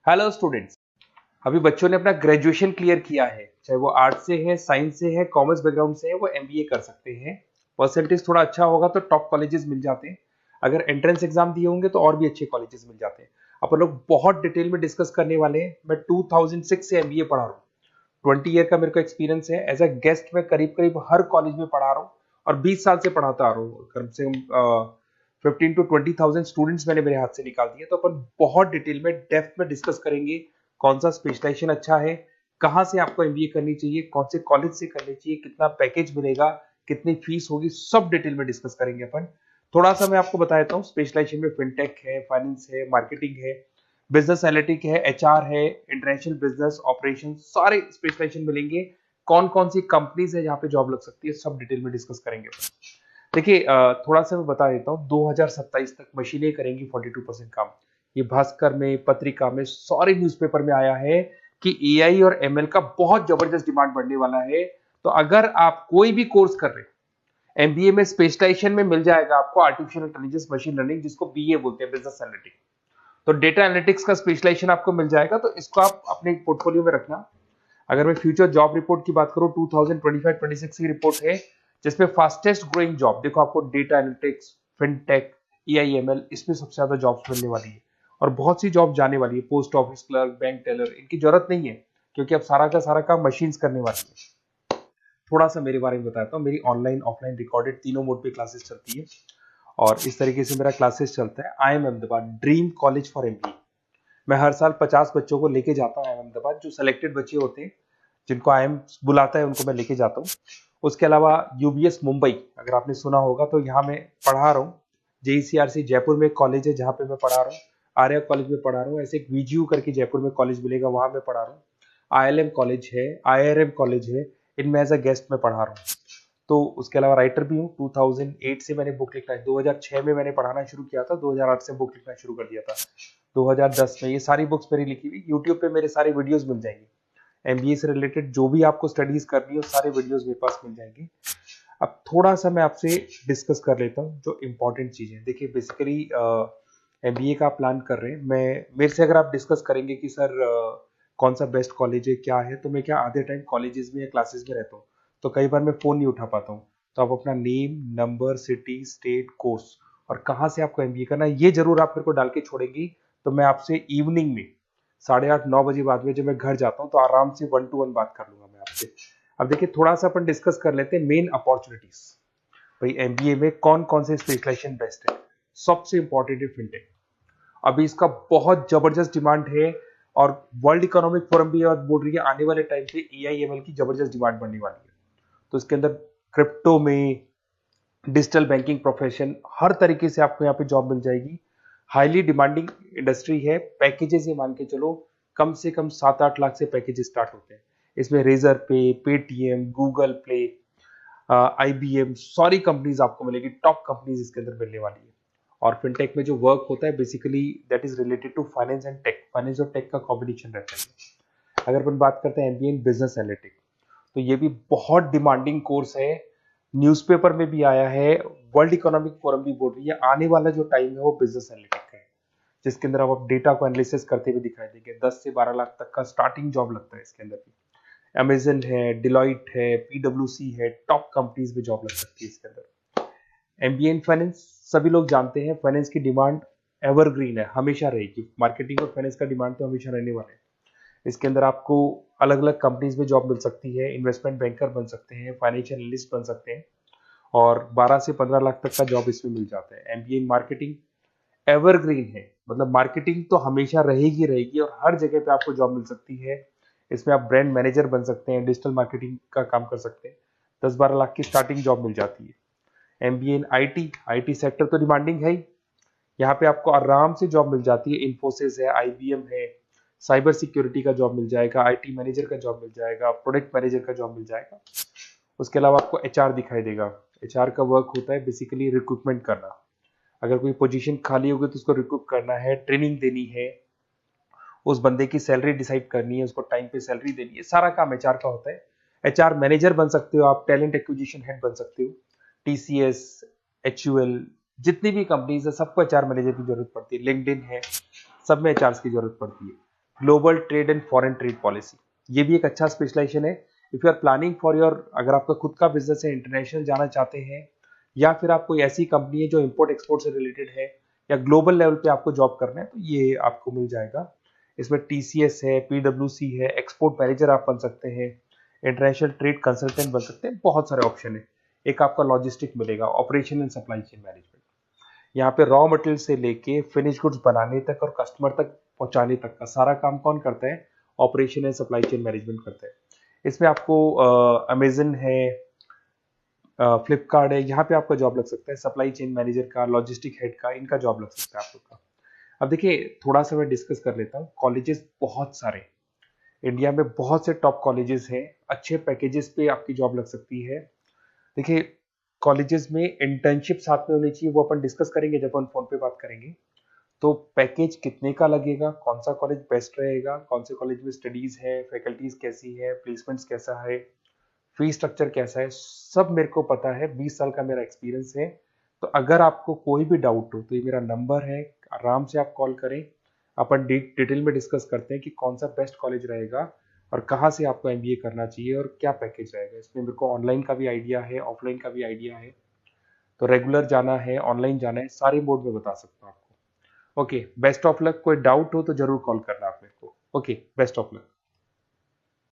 Hello students. अभी बच्चों ने अपना ग्रेजुएशन क्लियर किया है, चाहे वो आर्ट्स से है, साइंस से है, कॉमर्स बैकग्राउंड से है, वो एमबीए कर सकते हैं। परसेंटेज थोड़ा अच्छा होगा तो टॉप कॉलेजेस मिल जाते हैं। अगर एंट्रेंस एग्जाम दिए होंगे तो और भी अच्छे कॉलेजेस मिल जाते हैं। अपन लोग बहुत डिटेल में डिस्कस करने वाले हैं। मैं 2006 से एमबीए पढ़ा रहा हूँ। 20 ईयर का मेरे को एक्सपीरियंस है। एज अ गेस्ट मैं करीब करीब हर कॉलेज में पढ़ा रहा हूँ और 20 साल से पढ़ाता आ रहा हूँ। कम से कम 15 to 20,000 स्टूडेंट्स मैंने मेरे हाथ से निकाल दिए। तो अपन बहुत डिटेल में डेप्थ में डिस्कस करेंगे कौन सा स्पेशलाइजेशन अच्छा है, कहाँ से आपको एमबीए करनी चाहिए, कौन से कॉलेज से करनी चाहिए, कितना पैकेज मिलेगा, कितनी फीस होगी, सब डिटेल में डिस्कस करेंगे अपन। थोड़ा सा मैं आपको बता देता हूँ। स्पेशलाइजेशन में फिनटेक है, फाइनेंस है, मार्केटिंग है, बिजनेस एनालिटिक है, एचआर है, इंटरनेशनल बिजनेस ऑपरेशन, सारे स्पेशलाइजेशन मिलेंगे। कौन कौन सी कंपनीज है जहाँ पे जॉब लग सकती है, सब डिटेल में डिस्कस करेंगे। देखिए, थोड़ा सा मैं बता देता हूँ। 2027 तक मशीनें करेंगी 42% काम। ये भास्कर में, पत्रिका में, सारे न्यूज़पेपर में आया है कि एआई और एमएल का बहुत जबरदस्त डिमांड बढ़ने वाला है। तो अगर आप कोई भी कोर्स कर रहे हैं, एमबीए में स्पेशलाइजेशन में मिल जाएगा आपको आर्टिफिशियल इंटेलिजेंस, मशीन लर्निंग, जिसको बीए बोलते हैं, बिजनेस एनालिटिक्स। तो डेटा एनालिटिक्स का स्पेशलाइजेशन आपको मिल जाएगा, तो इसको आप अपने पोर्टफोलियो में रखना। अगर मैं फ्यूचर जॉब रिपोर्ट की बात करूं, 2025-26 की रिपोर्ट है, जिसमें फास्टेस्ट ग्रोइंग जॉब देखो आपको डेटा एनालिटिक्स, फिनटेक, एआईएमएल, इसमें सबसे ज्यादा जॉब्स मिलने वाली है। और बहुत सी जॉब जाने वाली है। Post office clerk, bank teller, इनकी जरूरत नहीं है, क्योंकि अब सारा का सारा काम मशीन्स करने वाली है। थोड़ा सा मेरे बारे में बताता हूँ। मेरी ऑनलाइन ऑफलाइन रिकॉर्डेड तीनों मोड पे क्लासेस चलती है और इस तरीके से मेरा क्लासेस चलता है। I am Ahmedabad dream college for MBA. मैं हर साल 50 बच्चों को लेके जाता हूँ अहमदाबाद। जो सिलेक्टेड बच्चे होते हैं, जिनको आईएम बुलाता है, उनको मैं लेके जाता हूँ। उसके अलावा यूबीएस मुंबई, अगर आपने सुना होगा, तो यहाँ मैं पढ़ा रहा हूँ। जेईसीआरसी जयपुर में कॉलेज है जहाँ पे मैं पढ़ा रहा हूँ। आर्या कॉलेज में पढ़ा रहा हूँ। ऐसे एक वीजीयू करके जयपुर में कॉलेज मिलेगा, वहां मैं पढ़ा रहा हूँ। आईएलएम कॉलेज है, आईआरएम कॉलेज है, इनमें एज अ गेस्ट मैं पढ़ा रहा हूँ। तो उसके अलावा राइटर भी हूँ। 2008 से मैंने बुक लिखना है। 2006 में मैंने पढ़ाना शुरू किया था, 2008 से बुक लिखना शुरू कर दिया था। 2010 में ये सारी बुक्स मेरी लिखी हुई यूट्यूब पे मेरे सारे वीडियोस मिल जाएंगे। एमबीए से रिलेटेड जो भी आपको स्टडीज करनी हो, सारे वीडियोस मेरे पास मिल जाएंगे। अब थोड़ा सा मैं आपसे डिस्कस कर लेता हूँ जो इंपॉर्टेंट चीजें। देखिए, बेसिकली एमबीए का आप प्लान कर रहे हैं, मैं मेरे से अगर आप डिस्कस करेंगे कि सर कौन सा बेस्ट कॉलेज है, क्या है, तो मैं क्या आधे टाइम कॉलेजेस में या क्लासेस में रहता हूँ, तो कई बार मैं फोन नहीं उठा पाता हूँ। तो आप अपना name, number, city, state, course और कहाँ से आपको एमबीए करना है, ये जरूर आप मेरे को डाल के छोड़ेंगी। तो मैं आपसे इवनिंग में 8:30-9 बजे बाद में जब मैं घर जाता हूँ, तो आराम से 1-to-1 बात कर लूंगा मैं आपसे। अब देखिए, थोड़ा सा अपन डिस्कस कर लेते हैं मेन अपॉर्चुनिटीज। भाई, एमबीए में कौन कौन से स्पेशलाइजेशन बेस्ट है। सबसे इंपॉर्टेंट है फिनटेक। अभी इसका बहुत जबरदस्त डिमांड है और वर्ल्ड इकोनॉमिक फोरम भी बात बोल रही है, आने वाले टाइम पे एआईएमएल की जबरदस्त डिमांड बढ़ने वाली है। तो इसके अंदर क्रिप्टो में, डिजिटल बैंकिंग प्रोफेशन, हर तरीके से आपको यहाँ पे जॉब मिल जाएगी। हाईली डिमांडिंग इंडस्ट्री है। पैकेजेस ये मान के चलो, कम से कम 7-8 लाख से पैकेजेस स्टार्ट होते हैं। इसमें रेजर पे, पेटीएम, गूगल प्ले, आईबीएम, सारी कंपनीज आपको मिलेगी। टॉप कंपनीज इसके अंदर मिलने वाली है। और फिनटेक में जो वर्क होता है, basically that is related to finance and tech. Finance और टेक का कॉम्बिनेशन रहता है। अगर अपन बात करते हैं एमबीए इन बिजनेस एनालिटिक्स, तो ये भी बहुत डिमांडिंग कोर्स है। न्यूज़पेपर में भी आया है, वर्ल्ड इकोनॉमिक फोरम भी बोल रही है आने वाला जो टाइम है वो बिजनेस एनालिटिक्स का है, जिसके अंदर आप डेटा को एनालिसिस करते हुए दिखाई देंगे। 10 से 12 लाख तक का स्टार्टिंग जॉब लगता है इसके अंदर भी। अमेजन है, डिलॉइट है, पीडब्ल्यूसी है, टॉप कंपनीज में जॉब लग सकती है इसके अंदर। एमबीए इन फाइनेंस, सभी लोग जानते हैं फाइनेंस की डिमांड एवरग्रीन है, हमेशा रहेगी। मार्केटिंग और फाइनेंस का डिमांड तो हमेशा रहने वाला है। इसके अंदर आपको अलग अलग कंपनीज में जॉब मिल सकती है। इन्वेस्टमेंट बैंकर बन सकते हैं, फाइनेंशियल एनालिस्ट बन सकते हैं और 12 से 15 लाख तक का जॉब इसमें मिल जाता है। एमबीए इन मार्केटिंग एवरग्रीन है, मतलब मार्केटिंग तो हमेशा रहेगी रहेगी और हर जगह पे आपको जॉब मिल सकती है। इसमें आप ब्रांड मैनेजर बन सकते हैं, डिजिटल मार्केटिंग का काम कर सकते हैं। 10-12 लाख की स्टार्टिंग जॉब मिल जाती है। MBA in IT, IT sector तो डिमांडिंग है ही। यहाँ पे आपको आराम से जॉब मिल जाती है। इन्फोसिस है, आईबीएम है, साइबर सिक्योरिटी का जॉब मिल जाएगा, आईटी मैनेजर का जॉब मिल जाएगा, प्रोडक्ट मैनेजर का जॉब मिल जाएगा। उसके अलावा आपको एचआर दिखाई देगा। एचआर का वर्क होता है बेसिकली रिक्रूटमेंट करना। अगर कोई पोजीशन खाली होगी तो उसको रिक्रूट करना है, ट्रेनिंग देनी है, उस बंदे की सैलरी डिसाइड करनी है, उसको टाइम पे सैलरी देनी है, सारा काम एचआर का होता है। एचआर मैनेजर बन सकते हो आप, टैलेंट एक्विजिशन हेड बन सकते हो। टीसीएस, एचयूएल, जितनी भी कंपनीज है सबको एचआर मैनेजर की जरूरत पड़ती है। लिंक्डइन है, सब में एचआर की जरूरत पड़ती है। Global trade and foreign trade policy, ये भी एक अच्छा स्पेशलाइजेशन है। If you are planning for your, अगर आपका खुद का बिजनेस है, इंटरनेशनल जाना चाहते हैं, या फिर आप कोई ऐसी कंपनी है जो इंपोर्ट एक्सपोर्ट से रिलेटेड है, या ग्लोबल लेवल पे आपको जॉब करना है, तो ये आपको मिल जाएगा। इसमें टीसीएस है, पीडब्ल्यूसी है, एक्सपोर्ट मैनेजर आप बन सकते हैं, इंटरनेशनल ट्रेड कंसल्टेंट बन सकते हैं, बहुत सारे ऑप्शन है। एक आपका लॉजिस्टिक मिलेगा, operation and supply chain management, यहाँ पे रॉ मटेरियल से लेके फिनिश गुड्स बनाने तक और कस्टमर तक पहुंचाने तक का सारा काम कौन करता है? Operation and supply chain management करता है। इसमें आपको अमेजन है, फ्लिपकार्ट है, यहाँ पे आपका जॉब लग सकता है, सप्लाई चेन मैनेजर का, लॉजिस्टिक हेड का, इनका जॉब लग सकता है आप लोग का। अब देखिए, थोड़ा सा मैं डिस्कस कर लेता हूँ। कॉलेजेस बहुत सारे, इंडिया में बहुत से टॉप कॉलेजेस हैं, अच्छे पैकेजेस पे आपकी जॉब लग सकती है। देखिए, कॉलेजेस में इंटर्नशिप साथ में होनी चाहिए, वो अपन डिस्कस करेंगे जब अपन फोन पे बात करेंगे। तो पैकेज कितने का लगेगा, कौन सा कॉलेज बेस्ट रहेगा, कौन से कॉलेज में स्टडीज है, फैकल्टीज कैसी है, प्लेसमेंट्स कैसा है, फी स्ट्रक्चर कैसा है, सब मेरे को पता है, 20 साल का मेरा एक्सपीरियंस है। तो अगर आपको कोई भी डाउट हो तो ये मेरा नंबर है, आराम से आप कॉल करें। अपन डिटेल में डिस्कस करते हैं कि कौन सा बेस्ट कॉलेज रहेगा और कहाँ से आपको एमबीए करना चाहिए और क्या पैकेज रहेगा। इसमें मेरे को ऑनलाइन का भी आइडिया है, ऑफलाइन का भी आइडिया है, तो रेगुलर जाना है, ऑनलाइन जाना है, सारे मोड में बता सकता हूँ आपको। Okay, best of luck. कोई डाउट हो तो जरूर कॉल करना आप मेरे को। Okay, best of luck.